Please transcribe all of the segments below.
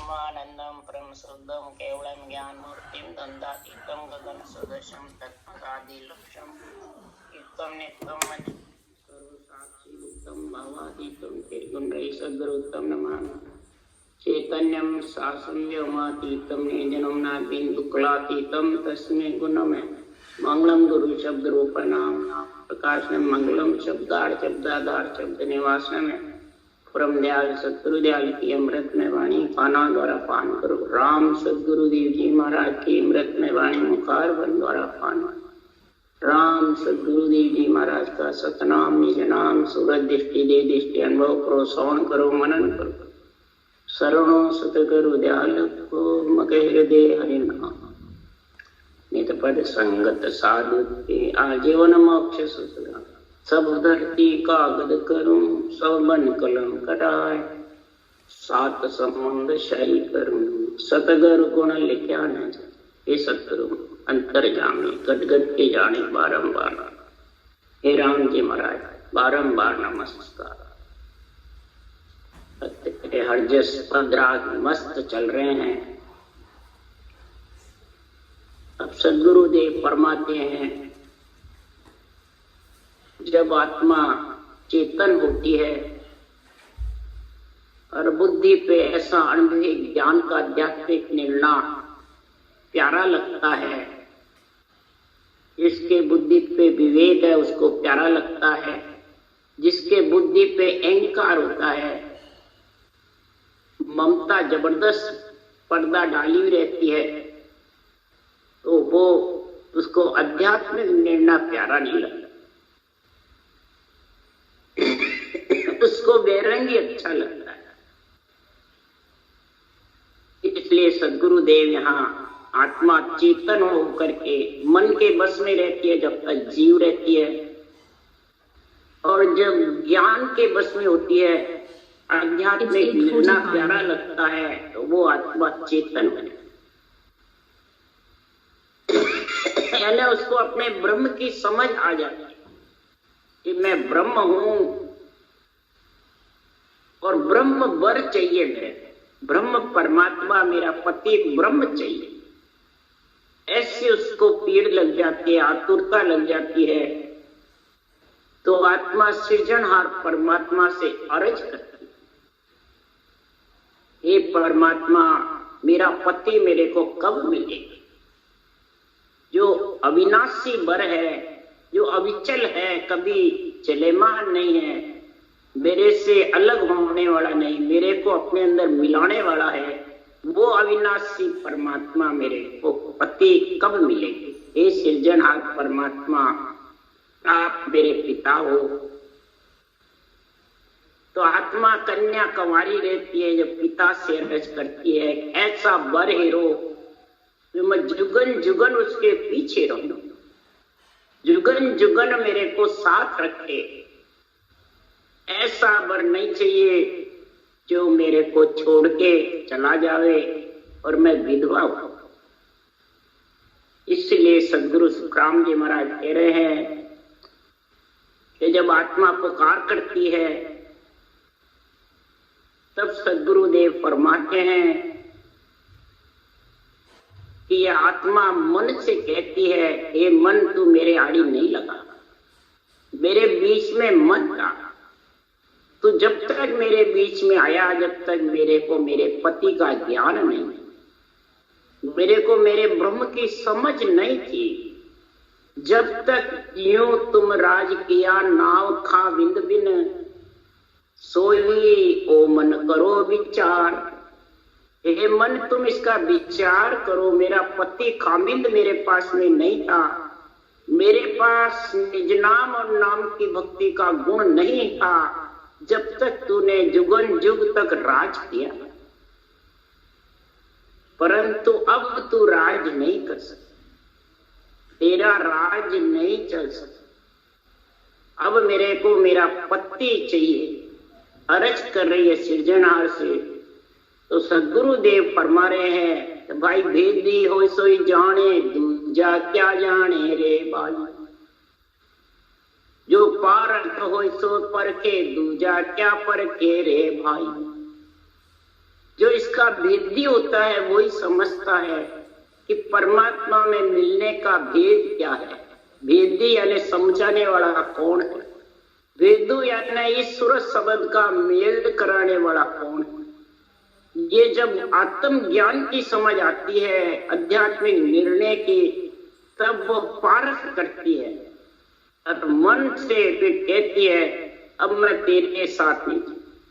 ब्रह्मानंदं परम शुद्धं केवलं ज्ञानमूर्तिं दन्दातीतं गगन सदृशं तत्पदादिलक्ष्यं युक्तं नित्यं गुरु साक्षी भूतं भावातीतं निर्गुणरहितं सद्गुरुतं नमामि। चैतन्यं शासनं व्योमातीतं निजनं नाभिन्दुक्लातीतं तस्मै गुणमे मंगलम गुरु शब्द रूपनाम प्रकाशनम मंगलम शब्दार्थ शब्दाधार शब्द निवासनम परम दयाल सतगुरु दयाल की अमृत में वाणी पाना द्वारा पान करो। राम सदगुरु देव जी महाराज की अमृत में वाणी मुखार बन द्वारा पान। राम सदगुरु देव जी महाराज का सतनाम निज नाम सूरज दृष्टि दे दृष्टि अनुभव करो श्रवण करो मनन करो। शरणो सतगुरु दयाल को मगे हृदय हरि नाम नित पद संगत साधु के आजीवन मोक्ष सूत्र। सब धरती कागद करूं सब बन कलम कटाए सात समुद्र शाही करूं सतगुरु गुण लिख्या न हे सतगुरु अंतर जाने गट गट के जाने बारंबार। हे राम जी महाराज बारंबार नमस्कार। हर जस पदराग मस्त चल रहे हैं। अब सदगुरुदेव फरमाते हैं जब आत्मा चेतन होती है और बुद्धि पे ऐसा अनुभवी ज्ञान का आध्यात्मिक निर्णय प्यारा लगता है, जिसके बुद्धि पे विवेक है उसको प्यारा लगता है, जिसके बुद्धि पे अहंकार होता है, ममता जबरदस्त पर्दा डाली हुई रहती है, तो वो उसको आध्यात्मिक निर्णय प्यारा नहीं लगता, उसको बेरंगी अच्छा लगता है। इसलिए सदगुरुदेव यहाँ आत्मा चेतन होकर के मन के बस में रहती है जब तक जीव रहती है, और जब ज्ञान के बस में होती है आध्यात्मिक निर्णय प्यारा लगता है तो वो आत्मा चेतन बने। पहले उसको अपने ब्रह्म की समझ आ जाती है कि मैं ब्रह्म हूं और ब्रह्म वर चाहिए, मेरे ब्रह्म परमात्मा मेरा पति ब्रह्म चाहिए। ऐसे उसको पीड़ लग जाती है, आतुरता लग जाती है, तो आत्मा सृजनहार परमात्मा से अर्ज करती है, हे परमात्मा मेरा पति मेरे को कब मिलेगा, जो अविनाशी वर है, जो अविचल है, कभी चलेमान नहीं है, मेरे से अलग होने वाला नहीं, मेरे को अपने अंदर मिलाने वाला है, वो अविनाशी परमात्मा मेरे को पति कब मिलेगी। हे सृजनहार परमात्मा आप मेरे पिता हो। तो आत्मा कन्या कुंवारी रहती है जब पिता से अर्ज करती है ऐसा वर हेरो तो मैं जुगन जुगन उसके पीछे रहूं, जुगन जुगन मेरे को साथ रखे। ऐसा वर नहीं चाहिए जो मेरे को छोड़ के चला जावे और मैं विधवा हूं। इसलिए सदगुरु सुखराम जी महाराज कह रहे हैं कि जब आत्मा पुकार करती है तब सदगुरुदेव फरमाते हैं कि यह आत्मा मन से कहती है हे मन तू मेरे आड़ी नहीं लगा, मेरे बीच में मत आ। तू जब तक मेरे बीच में आया जब तक मेरे को मेरे पति का ज्ञान नहीं, मेरे को मेरे ब्रह्म की समझ नहीं थी, जब तक यूं तुम राज किया नाव खा बिंद बिन सोई ओ मन करो विचार। हे मन तुम इसका विचार करो, मेरा पति खामिंद मेरे पास में नहीं था, मेरे पास निज नाम और नाम की भक्ति का गुण नहीं था, जब तक तूने जुगन जुग तक राज किया, परंतु अब तू राज नहीं कर सकता, तेरा राज नहीं चल सकता। अब मेरे को मेरा पति चाहिए। अर्ज कर रही है सृजनहार से। तो सदगुरुदेव फरमा रहे हैं तो भाई भेदी हो सोई जाने दूजा क्या जाने रे भाई, जो पारख हो सो परखे दूजा क्या परखे रे भाई। जो इसका भेदी होता है वही समझता है कि परमात्मा में मिलने का भेद क्या है। भेदी यानी समझाने वाला कौन है, वेदु यानी ईश्वर शब्द का मेल कराने वाला कौन है। ये जब आत्म ज्ञान की समझ आती है, आध्यात्मिक निर्णय की, तब वो पारख करती है और मन से फिर कहती है अब मैं तेरे साथ नहीं,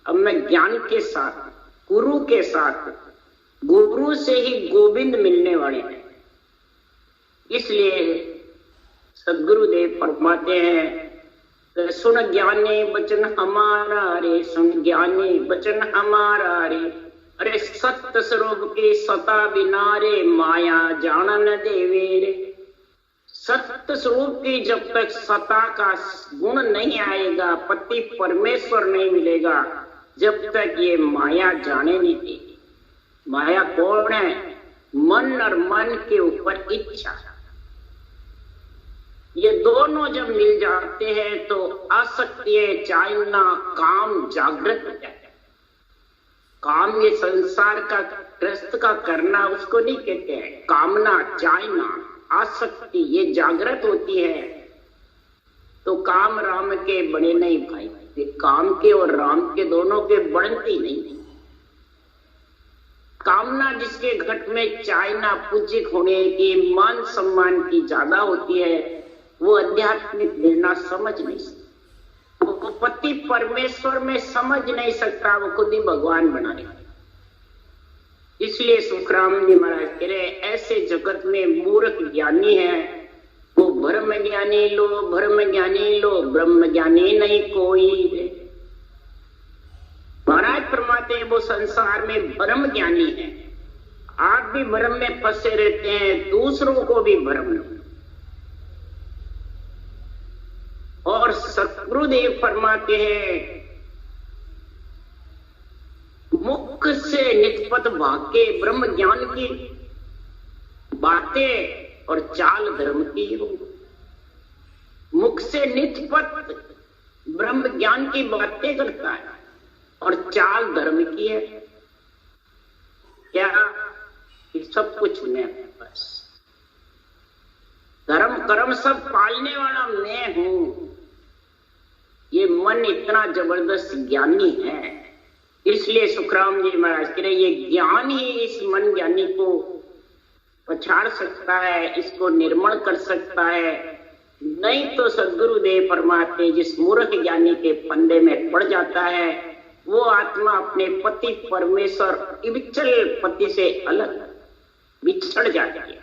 अब मैं ज्ञान के साथ, गुरु के साथ, गुरु से ही गोविंद मिलने वाले हैं। इसलिए सद्गुरुदेव फरमाते हैं सुन ज्ञानी वचन हमारा रे, सुन ज्ञानी वचन हमारा रे, अरे सत्य स्वरूप की सता बिना रे, माया जानन देवे रे। सत्य स्वरूप की जब तक सता का गुण नहीं आएगा, पति परमेश्वर नहीं मिलेगा, जब तक ये माया जाने नहीं देगी। माया कौन है? मन और मन के ऊपर इच्छा। ये दोनों जब मिल जाते हैं तो आसक्ति, चाहना, काम जागृत हो जाता है। काम ये संसार का ग्रस्त का करना उसको नहीं कहते हैं। कामना, चाहना, आसक्ति ये जागृत होती है तो काम राम के बने नहीं भाई। काम के और राम के दोनों के बढ़ती नहीं। कामना जिसके घट में चाहना, पूज्य होने की, मान सम्मान की ज्यादा होती है, वो आध्यात्मिक निर्णय समझ नहीं सकता। वो पति परमेश्वर में समझ नहीं सकता, वो खुद ही भगवान बना रहे। इसलिए सुखराम जी महाराज कह रहे ऐसे जगत में मूर्ख ज्ञानी है, वो ब्रह्म ज्ञानी लो, ब्रह्म ज्ञानी लो, ब्रह्म ज्ञानी नहीं कोई। महाराज फरमाते हैं वो संसार में ब्रह्म ज्ञानी है। आप भी भ्रम में फंसे रहते हैं, दूसरों को भी भ्रम में। और सद्गुरुदेव फरमाते हैं मुख से निष्पत वाक्य ब्रह्म ज्ञान की बातें और चाल धर्म की हो। मुख से निष्पत ब्रह्म ज्ञान की बातें करता है और चाल धर्म की है। क्या? सब कुछ मैं बस धर्म कर्म सब पालने वाला मैं हूं। ये मन इतना जबरदस्त ज्ञानी है। इसलिए सुखराम जी महाराज कह रहे ये ज्ञान ही इस मन ज्ञानी को पछाड़ सकता है, इसको निर्मल कर सकता है। नहीं तो सद्गुरुदेव फरमाते जिस मूर्ख ज्ञानी के फंदे में पड़ जाता है वो आत्मा अपने पति परमेश्वर विचल पति से अलग बिछड़ जाती है।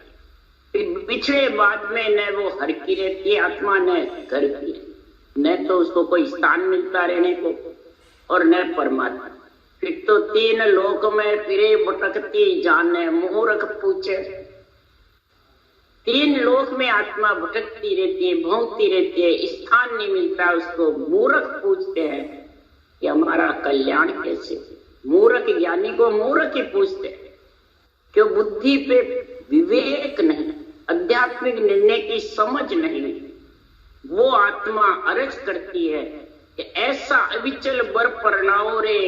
फिर बिछड़े बाद में न वो हर की रहती है आत्मा, न घर की, न तो उसको कोई स्थान मिलता रहने को और न परमात्मा। फिर तो तीन लोक में फिरे भटकती जाने मूर्ख पूछे। तीन लोक में आत्मा भटकती रहती है, भौंकती रहती है, स्थान नहीं मिलता उसको। मूर्ख पूछते हैं कि हमारा कल्याण कैसे। मूर्ख ज्ञानी को मूर्ख ही पूछते हैं, क्यों? बुद्धि पे विवेक नहीं, आध्यात्मिक निर्णय की समझ नहीं। वो आत्मा अर्ज करती है कि ऐसा अविचल बर परनाओ रे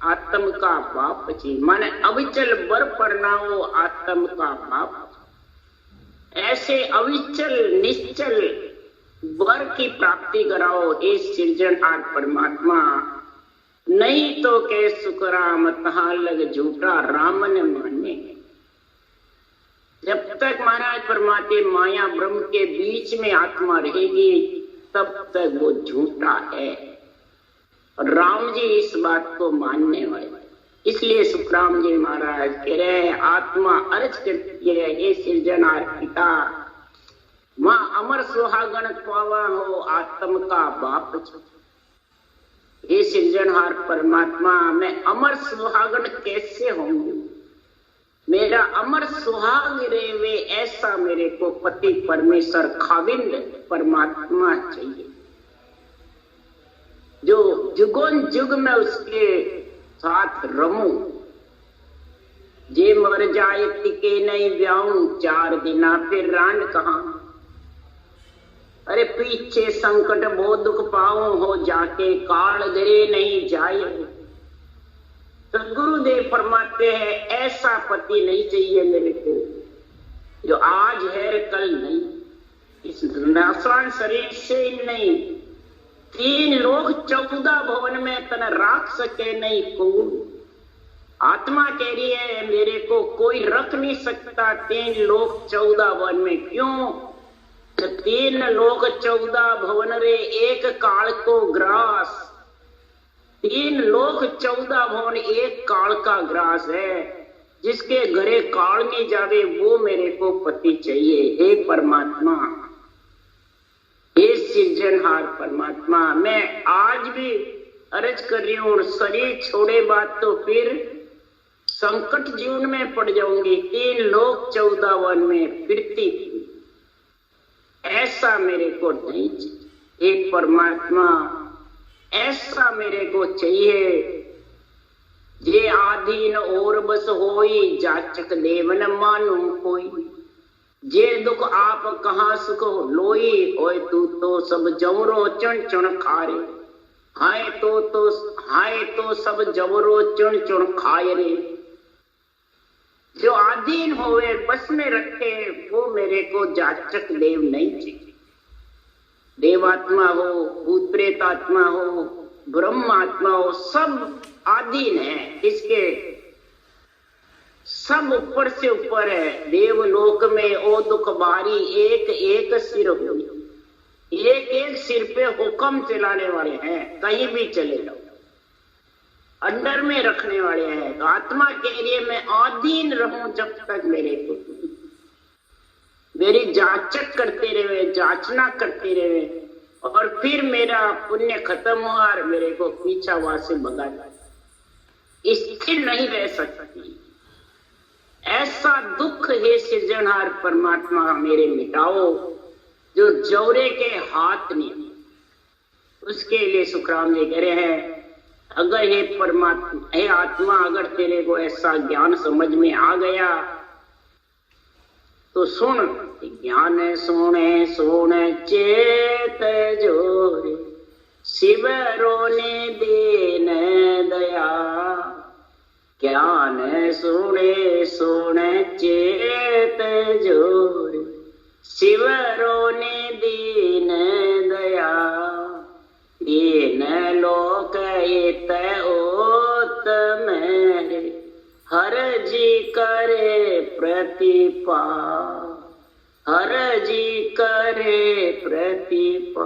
आत्म का बाप जी, माने अविचल बर परनाओ आत्म का बाप। ऐसे अविचल निश्चल वर की प्राप्ति कराओ हे सृजनहार परमात्मा। नहीं तो के सुखराम तहा लग झूठा राम ने माने। जब तक महाराज फरमाते माया ब्रह्म के बीच में आत्मा रहेगी तब तक वो झूठा है। और राम जी इस बात को मानने वाले। इसलिए सुखराम जी महाराज कह रहे आत्मा अर्ज करती है हे सृजनहार पिता, मां अमर सुहागण पावा हो आत्म का बाप। हे सृजनहार परमात्मा, मैं अमर सुहागण कैसे होंगे? मेरा अमर सुहाग रेवे ऐसा मेरे को पति परमेश्वर खाविंद परमात्मा चाहिए, जो जुगों जुग में उसके साथ रमूं। जे मर जाए टिके नहीं ब्याऊं, 4 दिना फिर रान कहां। अरे पीछे संकट वो दुख पाऊं, हो जाके काल गिरे नहीं जाए। तो गुरुदेव फरमाते फरमाते हैं ऐसा पति नहीं चाहिए मेरे को जो आज है कल नहीं, इस नासान शरीर से नहीं। 3 लोग 14 भवन में तन राख सके नहीं कौन। आत्मा कह रही है मेरे को कोई रख नहीं सकता 3 लोग 14 भवन में। क्यों? 3 लोग 14 भवन रे एक काल को ग्रास। 3 लोग 14 भवन एक काल का ग्रास है। जिसके घरे काल नहीं जावे वो मेरे को पति चाहिए। हे परमात्मा, हे सृजनहार परमात्मा, मैं आज भी अर्ज कर रही हूँ। शरीर छोड़े बात तो फिर संकट जीवन में पड़ जाऊंगी। 3 लोग 14 वन में फिरती थी, ऐसा मेरे को नहीं चाहिए। हे परमात्मा, ऐसा मेरे को चाहिए। जे आधीन और बस होई, जाचक देवन मानूं कोई। जे दुख आप कहाँ सुख लोई, होय तू तो सब जवरो चुन चुन खारे। हाय तो सब जवरो चुन चुन खाए रे। जो आधीन होवे बस में रखे वो मेरे को जाचक देव नहीं चाहिए। देवात्मा हो, भूत प्रेत आत्मा हो, ब्रह्म आत्मा हो, सब आधीन है इसके। सब ऊपर से ऊपर है। देवलोक में ओ दुख बारी, एक एक सिर हुई। एक एक सिर पे हुक्म चलाने वाले हैं, कहीं भी चले जाओ, अंडर में रखने वाले हैं। तो आत्मा के लिए मैं अधीन रहूं जब तक मेरे को मेरी जांचक करते रहे, जांचना करते रहे, और फिर मेरा पुण्य खत्म हुआ और मेरे को पीछा वहां से भगा जाए। स्थिर नहीं रह सकती। ऐसा दुख है सृजनहार परमात्मा मेरे मिटाओ जो जौरे के हाथ नहीं। उसके लिए सुखराम जी कह रहे हैं, अगर हे परमात्मा, हे आत्मा, अगर तेरे को ऐसा ज्ञान समझ में आ गया तो सुन। ज्ञान सोने सोने चेत जोरे, शिव रोने देन दया। ज्ञान सोने सोने चेत जोरे, शिव रोने दीन दया। दीन लोक हित ओत मेरे, हर जी करे प्रतिपा। हर जी करे प्रतिपा।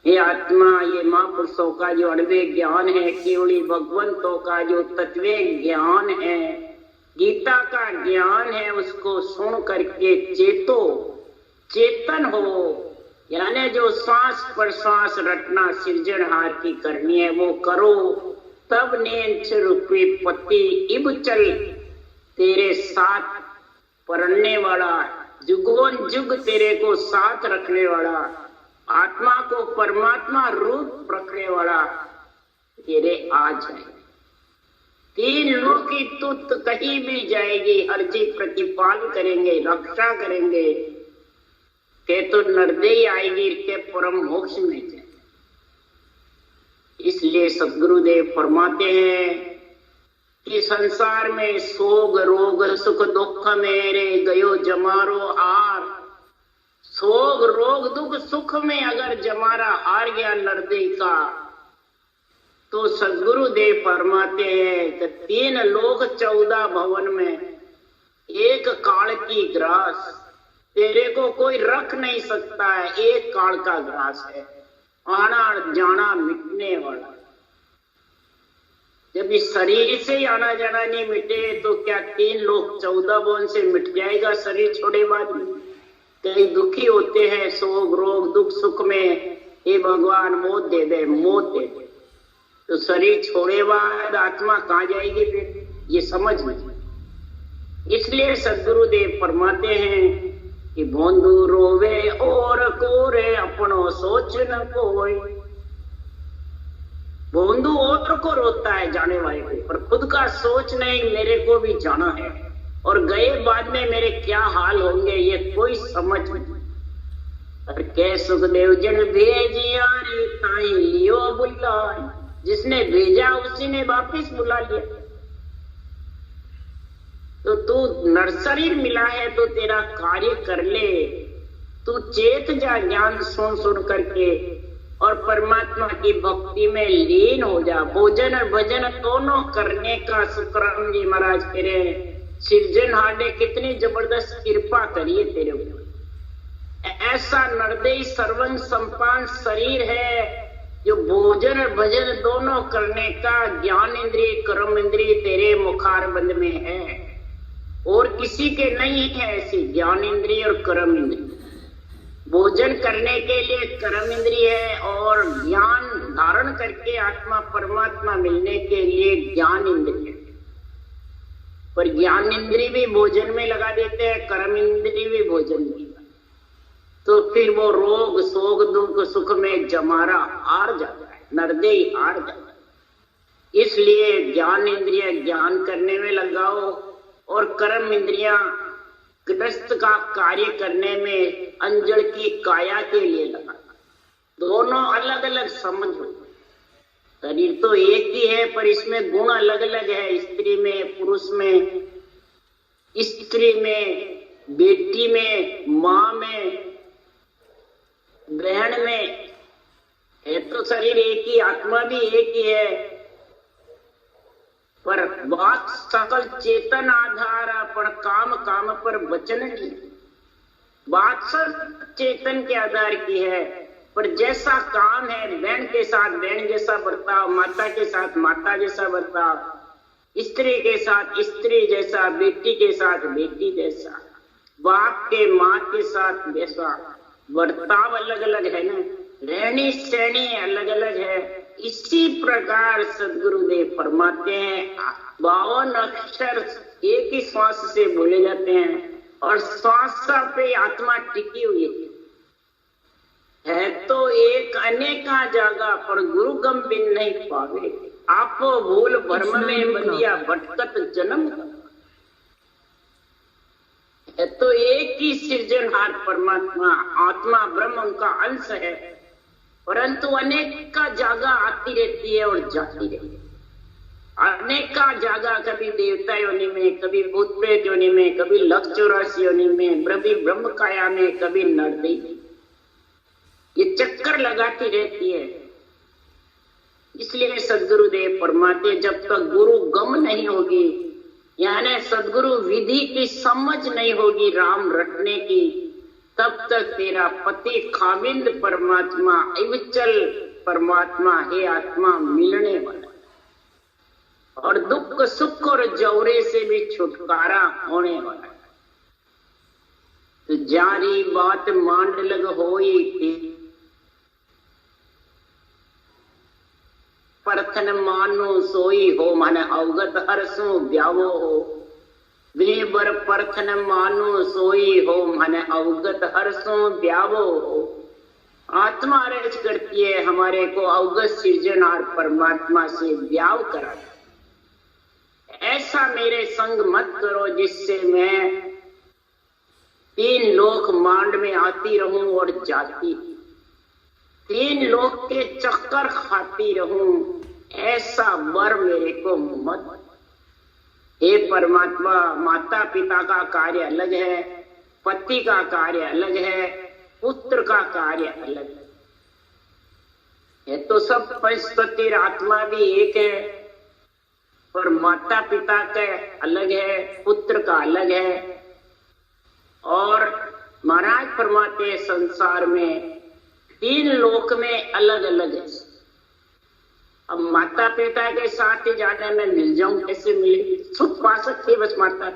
ये आत्मा, ये महापुरुषों का जो अणवे ज्ञान है, केवली भगवंतों का जो तत्वे ज्ञान है, गीता का ज्ञान है, उसको सुन करके चेतो, चेतन हो। यानी जो सांस पर सांस रटना सृजनहार की करनी है वो करो। तब नेंच रूपी पति इब चल तेरे साथ पढ़ने वाला, जुगों जुग तेरे को साथ रखने वाला, आत्मा को परमात्मा रूप रखने वाला तेरे आ जाए। 3 लोग की तुत कहीं भी जाएगी, हर जी प्रतिपाल करेंगे, रक्षा करेंगे। के तो नरदेही आएगी के परम मोक्ष में जाए। इसलिए सद्गुरुदेव फरमाते हैं कि संसार में सोग रोग सुख दुख मेरे गयो जमारो हार। सोग रोग दुख सुख में अगर जमारा हार गया नरदेही का, तो सद्गुरुदेव फरमाते हैं कि 3 लोग 14 भवन में एक काल की ग्रास, तेरे को कोई रख नहीं सकता है। एक काल का ग्रास है, आना जाना मिटने वाला। जब इस शरीर से आना जाना नहीं मिटे तो क्या 3 लोग 14 भवन से मिट जाएगा शरीर छोड़े बाद में? कई दुखी होते हैं सोग रोग दुख सुख में, हे भगवान मौत दे दे, मौत दे दे। तो शरीर छोड़े बाद आत्मा कहाँ जाएगी फिर? ये समझ नहीं। इसलिए सद्गुरुदेव फरमाते हैं कि बोंदू रोवे और कोरे अपनो सोच न कोई। बोंदू और को रोता है जाने वाले को, पर खुद का सोच नहीं मेरे को भी जाना है, और गए बाद में मेरे क्या हाल होंगे ये कोई समझ नहीं। और कै सुखदेव जन भेजिया ताई लियो बुलाए, जिसने भेजा उसी ने वापिस बुला लिया। तो तू नर्सरी मिला है तो तेरा कार्य कर ले, तू चेत जा ज्ञान सुन सुन करके और परमात्मा की भक्ति में लीन हो जा। भोजन और भजन दोनों करने का सुखराम जी महाराज कह रहे हैं, सिरजनहार ने कितनी जबरदस्त कृपा करी है तेरे ऊपर। ऐसा नरदेही सर्वं संपान शरीर है जो भोजन और भजन दोनों करने का ज्ञान इंद्रिय कर्म इंद्रिय तेरे मुखारबंद में है, और किसी के नहीं है ऐसी ज्ञान इंद्रिय और कर्म इंद्रिय। भोजन करने के लिए कर्म इंद्रिय है और ज्ञान धारण करके आत्मा परमात्मा मिलने के लिए ज्ञान इंद्रिय। पर ज्ञान इंद्रिय भी भोजन में लगा देते हैं, कर्म इंद्रिय भी भोजन में, तो फिर वो रोग शोक दुख सुख में जमारा हार जाता है, नरदेही हार जाता है। इसलिए ज्ञान इंद्रिय ज्ञान करने में लगाओ और कर्म इंद्रियां गृहस्थ का कार्य करने में अंजड़ की काया के लिए लगा। दोनों अलग अलग समझो, शरीर तो एक ही है पर इसमें गुण अलग अलग है, स्त्री में पुरुष में, स्त्री में बेटी में, माँ में, बहन में, है तो शरीर एक ही, आत्मा भी एक ही है, पर बात सकल चेतन आधार पर काम काम पर वचन की बात सब चेतन के आधार की है। पर जैसा काम है, बहन के साथ बहन जैसा बर्ताव, माता के साथ माता जैसा बर्ताव, स्त्री के साथ स्त्री जैसा, बेटी के साथ बेटी जैसा, बाप के माँ के साथ वैसा बर्ताव अलग अलग है ना, रहनी सहनी अलग अलग है। इसी प्रकार सदगुरुदेव फरमाते हैं 52 अक्षर एक ही श्वास से बोले जाते हैं और श्वास पे आत्मा टिकी हुई है तो एक अनेका जागा पर गुरु गम बिन नहीं पावे, आपो भूल भ्रम में बंदिया भटकत जन्म है। तो एक ही सृजनहार परमात्मा आत्मा ब्रह्म उनका अंश है, परंतु अनेक का जागा आती रहती है और जाती रहती है। अनेक का जागा कभी देवता योनि में, कभी भूत प्रेत योनि में, कभी लक्ष 84 योनि में, कभी ब्रह्म काया में, कभी नरदेही, ये चक्कर लगाती रहती है। इसलिए सदगुरुदेव फरमाते जब तक गुरु गम नहीं होगी, यानी सदगुरु विधि की समझ नहीं होगी राम रटने की, तब तक तेरा पति खाविंद परमात्मा अविचल परमात्मा हे आत्मा मिलने वाला और दुख सुख और जौरे से भी छुटकारा होने वाला। तो जारी बात मांड लग होई थी, परथन मानो सोई हो, मन अवगत हरसों ब्यावो हो। बर परथन मानो सोई हो, मन अवगत हरसों ब्यावो हो। आत्मा रज करती है हमारे को अवगत सृजनहार परमात्मा से ब्याव करा। ऐसा मेरे संग मत करो जिससे मैं 3 लोक मांड में आती रहूं और जाती, 3 लोक के चक्कर खाती रहूं, ऐसा वर मेरे को मत। हे परमात्मा, माता पिता का कार्य अलग है, पति का कार्य अलग है, पुत्र का कार्य अलग है। तो सब पंचतत्व आत्मा भी एक है, पर माता पिता का अलग है, पुत्र का अलग है। और महाराज फरमाते संसार में 3 लोक में अलग अलग है। अब माता पिता के साथ ही जाने में मिल जाऊं, कैसे मिले? सुख पा सकती बस माता,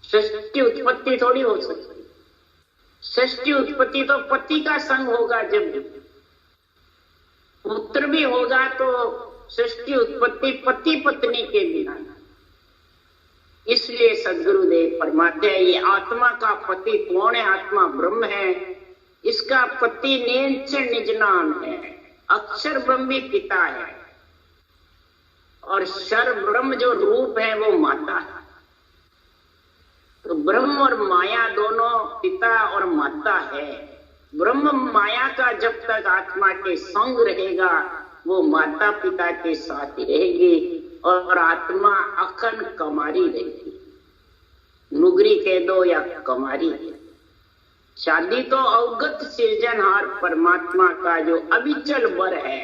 सृष्टि उत्पत्ति थोड़ी हो सकती। सृष्टि उत्पत्ति तो पति का संग होगा, जब पुत्र भी होगा तो सृष्टि उत्पत्ति पति पत्नी के बिना। इसलिए सदगुरुदेव फरमाते हैं ये आत्मा का पति कौन है? आत्मा ब्रह्म है, इसका पति नेंच निज नाम है, अक्षर ब्रह्म भी पिता है और शर ब्रह्म जो रूप है वो माता है। तो ब्रह्म और माया दोनों पिता और माता है। ब्रह्म माया का जब तक आत्मा के संग रहेगा वो माता पिता के साथ रहेगी और आत्मा अखंड कमारी रहेगी। नुगरी कह दो या कमारी। शादी तो अवगत सृजनहार परमात्मा का जो अविचल वर है,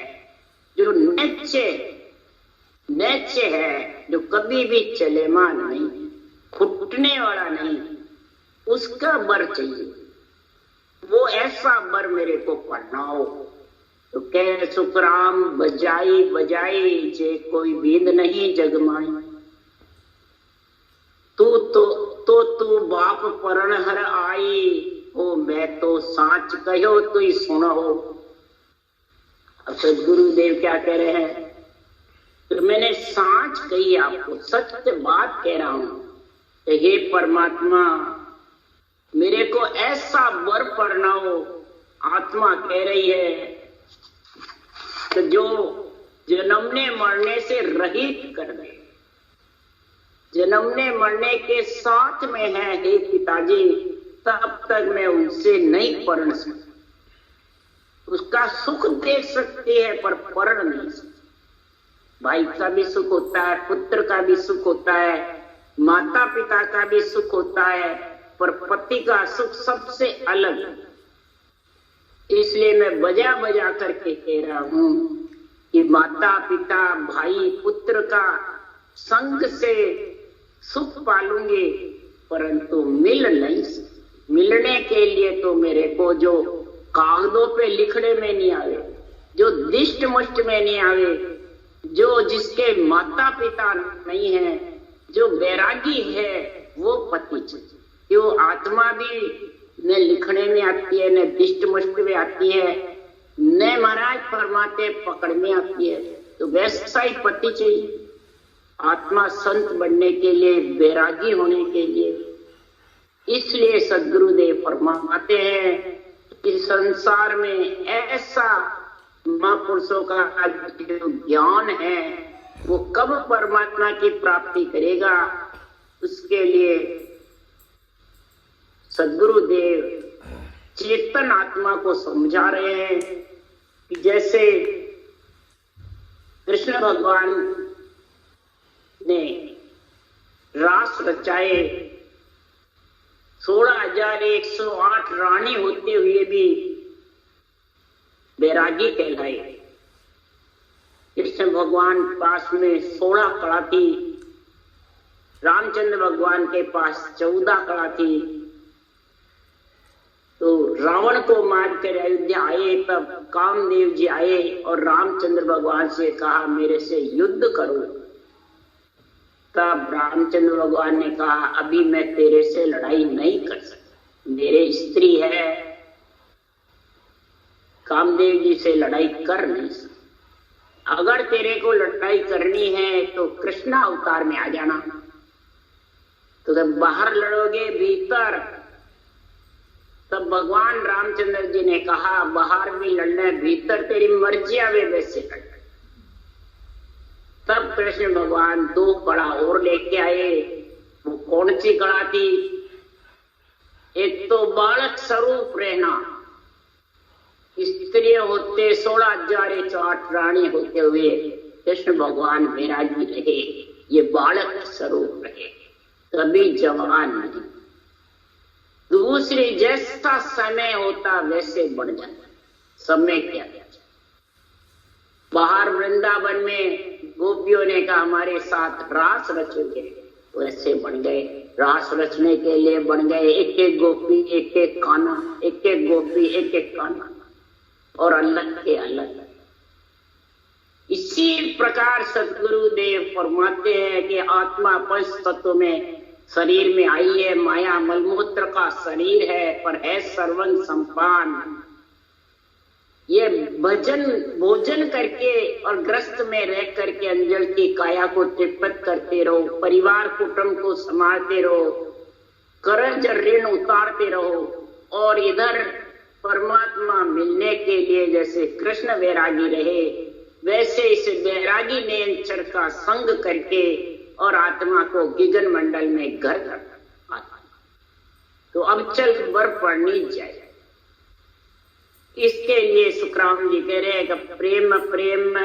जो नैत्य है, जो कभी भी चलेमान नहीं, फुटने वाला नहीं, उसका वर चाहिए। वो ऐसा वर मेरे को पढ़नाओ। तो कह सुखराम बजाई बजाई जे कोई बींद नहीं जगमाई। तू बाप परण हर आई हो, मैं तो साच कहो तो ही सुनो। अब सदगुरुदेव क्या कह रहे हैं? तो मैंने साच कही, आपको सत्य बात कह रहा हूं। तो हे परमात्मा, मेरे को ऐसा वर पढ़नाओ। आत्मा कह रही है कि जो जन्मने मरने से रहित कर दे, जन्मने मरने के साथ में है हे पिताजी, तब तक मैं उनसे नहीं पढ़ सकता। उसका सुख देख सकती है पर पढ़ नहीं सकती। भाई का भी सुख होता है, पुत्र का भी सुख होता है, माता पिता का भी सुख होता है, पर पति का सुख सबसे अलग है। इसलिए मैं बजा बजा करके कह रहा हूं कि माता पिता भाई पुत्र का संग से सुख पालूंगी, परंतु मिल नहीं सकती। मिलने के लिए तो मेरे को जो कागजों पे लिखने में नहीं आवे, जो दिष्ट मुष्ट में नहीं आवे, जो जिसके माता पिता नहीं है, जो बैरागी है, वो पति चाहिए। क्यों? आत्मा भी न लिखने में आती है, न दिष्ट मुष्ट में आती है, न महाराज फरमाते पकड़ में आती है। तो वैसा ही पति चाहिए। आत्मा संत बनने के लिए, बैरागी होने के लिए। इसलिए सद्गुरुदेव फरमाते हैं कि संसार में ऐसा महापुरुषों का जो ज्ञान है, वो कब परमात्मा की प्राप्ति करेगा, उसके लिए सद्गुरुदेव चेतन आत्मा को समझा रहे हैं कि जैसे कृष्ण भगवान ने रास रचाए, 16,108 रानी होते हुए भी बैरागी कहलाए। कृष्ण भगवान पास में 16 कला थी, रामचंद्र भगवान के पास 14 कला थी। तो रावण को मार कर अयोध्या आए, तब कामदेव जी आए और रामचंद्र भगवान से कहा मेरे से युद्ध करो। तब रामचंद्र भगवान ने कहा अभी मैं तेरे से लड़ाई नहीं कर सकता, मेरे स्त्री है, कामदेव जी से लड़ाई कर नहीं सकता। अगर तेरे को लड़ाई करनी है तो कृष्ण अवतार में आ जाना। तो जब बाहर लड़ोगे भीतर, तब भगवान रामचंद्र जी ने कहा बाहर भी लड़ना, भीतर तेरी मर्जी आवे वैसे लड़ना। तब कृष्ण भगवान 2 कड़ा और लेके आए। वो कौन सी कड़ा थी? एक तो बालक स्वरूप रहना, स्त्री होते 16,108 रानी होते हुए कृष्ण भगवान बैरागी रहे, ये बालक स्वरूप रहे, कभी जवान नहीं। दूसरी, जैसा समय होता वैसे बढ़ जाता। समय क्या है? बाहर वृंदावन में गोपियों ने कहा हमारे साथ रास रचोगे, वैसे बन गए। रास रचने के लिए बन गए, एक एक गोपी एक एक काना, एक एक गोपी एक एक काना, और अलग के अलग। इसी प्रकार सद्गुरुदेव फरमाते हैं कि आत्मा पंच तत्व में शरीर में आई है, माया मलमूत्र का शरीर है, पर है सर्वं संपान। ये भोजन करके और ग्रस्त में रह करके अंजल की काया को तृप्त करते रहो, परिवार कुटुंब को संभालते रहो, कर्ज ऋण उतारते रहो, और इधर परमात्मा मिलने के लिए जैसे कृष्ण वैरागी रहे, वैसे इस वैरागी नेचर का संग करके और आत्मा को गिगन मंडल में घर करता। तो अब चल वर पढ़नी चाहिए। इसके लिए सुखराम जी कह रहे हैं कि प्रेम प्रेम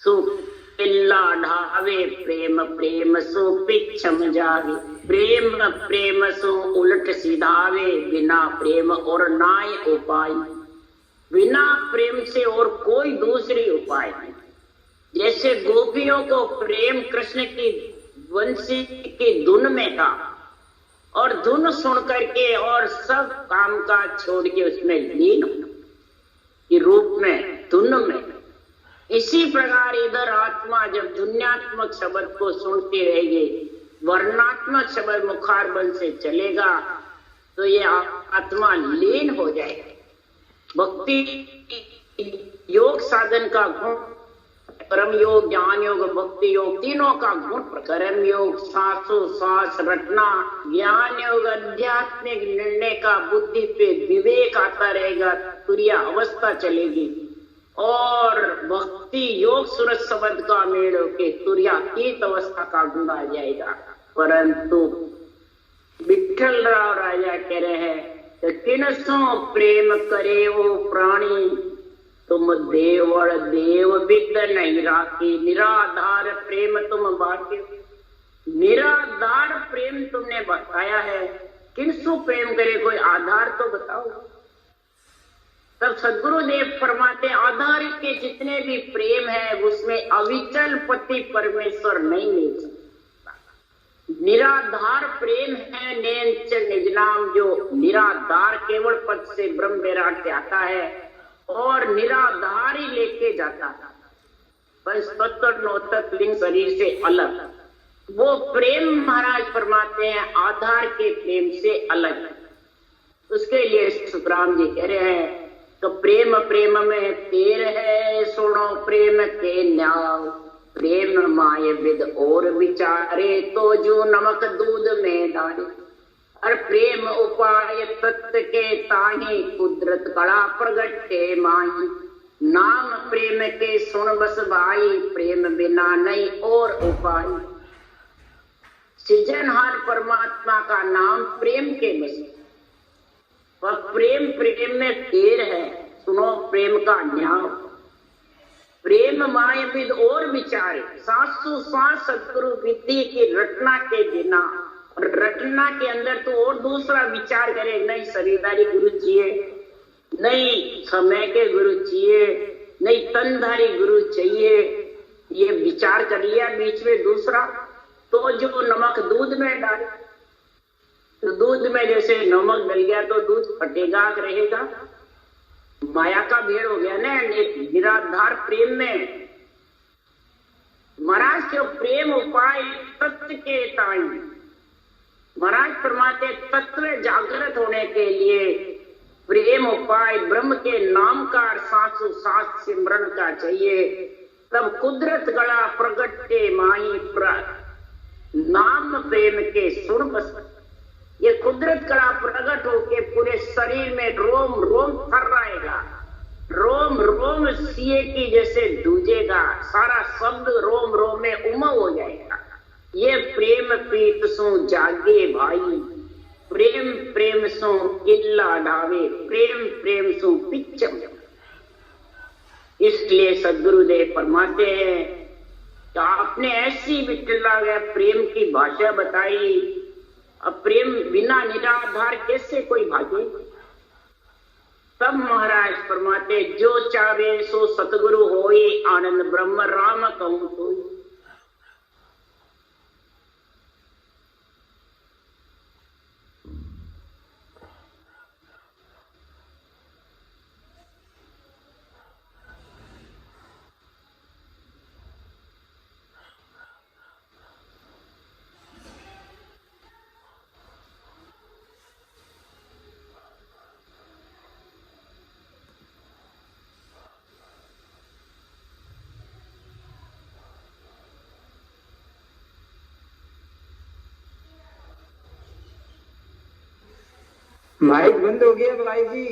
सुख किल्ला ढावे, प्रेम प्रेम सो पिछम जावे, प्रेम प्रेम सो उलट सिधावे, बिना प्रेम और नाय उपाय, बिना प्रेम से और कोई दूसरी उपाय नहीं। जैसे गोपियों को प्रेम कृष्ण की वंशी की धुन में था, और धुन सुन करके और सब काम काज छोड़ के उसमें लीन के रूप में, धुन में। इसी प्रकार इधर आत्मा जब धुन्यात्मक शब्द को सुनती रहेगी, वर्णात्मक शब्द मुखारबंद से चलेगा, तो ये आत्मा लीन हो जाएगा। भक्ति योग साधन का गुण, कर्म योग, ज्ञान योग, भक्ति योग, तीनों का गुण। कर्म योग श्वासोश्वास रटना, ज्ञान योग आध्यात्मिक निर्णय का बुद्धि पे विवेक आता रहेगा, तुरिया अवस्था चलेगी। और भक्ति योग सूरज शब्द का मेल होके तुर्यातीत अवस्था का गुण आ जाएगा। परंतु विठल राव राजा कह रहे हैं, किनसो प्रेम करे वो प्राणी, तुम देवल देव बिद नहीं राखी, निराधार प्रेम तुम बाटे। निराधार प्रेम तुमने बताया है, किनसु प्रेम करे, कोई आधार तो बताओ। तब सदगुरुदेव फरमाते, आधार के जितने भी प्रेम है उसमें अविचल पति परमेश्वर नहीं मिल सकता। निराधार प्रेम है नैनचल निज नाम, जो निराधार केवल पद से ब्रह्म विराट से आता है और निराधार ही लेके जाता है, बस तत्व नौतक लिंग शरीर से अलग। वो प्रेम महाराज फरमाते हैं आधार के प्रेम से अलग। उसके लिए सुखराम जी कह रहे हैं, तो प्रेम प्रेम में तेर है, सुनो प्रेम के न्याय, प्रेम माय विद और विचारे, तो जो नमक दूध में डाले। और प्रेम उपाय तत्व के ताही, कुदरत कड़ा प्रगटे माही, नाम प्रेम के सुन बस भाई, प्रेम बिना नहीं और उपाय। सृजनहार परमात्मा का नाम प्रेम के बस, वह प्रेम प्रेम में तेर है, सुनो प्रेम का न्याय। प्रेम माय विद और विचारे, सासु सांस सदगुरु विधि की रटना के बिना, और रटना के अंदर तो और दूसरा विचार करे, नहीं शरीरधारी गुरु चाहिए, नहीं समय के गुरु चाहिए, नहीं तनधारी गुरु चाहिए, ये विचार कर लिया बीच में दूसरा, तो जो नमक दूध में डाले, तो दूध में जैसे नमक डल गया तो दूध फटेगा रहेगा, माया का भेड़ हो गया ना निराधार प्रेम में। महाराज के प्रेम उपाय तत्व के ताई, महाराज फरमाते तत्व जागृत होने के लिए प्रेम उपाय ब्रह्म के नाम का सासु सास सिमरन का चाहिए। तब कुदरत गला प्रगटे माही, नाम प्रेम के सुर बस। ये कुदरत कला प्रकट होके पूरे शरीर में रोम रोम थर्राएगा, रोम रोम सीए की जैसे दूजेगा, सारा शब्द रोम रोम में उमंग हो जाएगा। ये प्रेम प्रीत सो जागे भाई, प्रेम प्रेम सो किल्ला ढावे, प्रेम प्रेम सो पिचम। इसलिए सदगुरुदेव फरमाते हैं कि आपने ऐसी विठला गया प्रेम की भाषा बताई, अब प्रेम बिना निराधार कैसे कोई भागे। तब महाराज फरमाते, जो चावे सो सतगुरु होए, आनंद ब्रह्म राम कहूं सोई। माइक बंद हो गया भाई जी।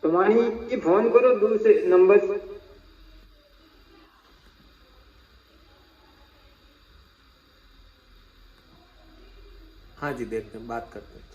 तुम्हारी फोन करो दूसरे नंबर पर। हाँ जी, देखते हैं, बात करते हैं।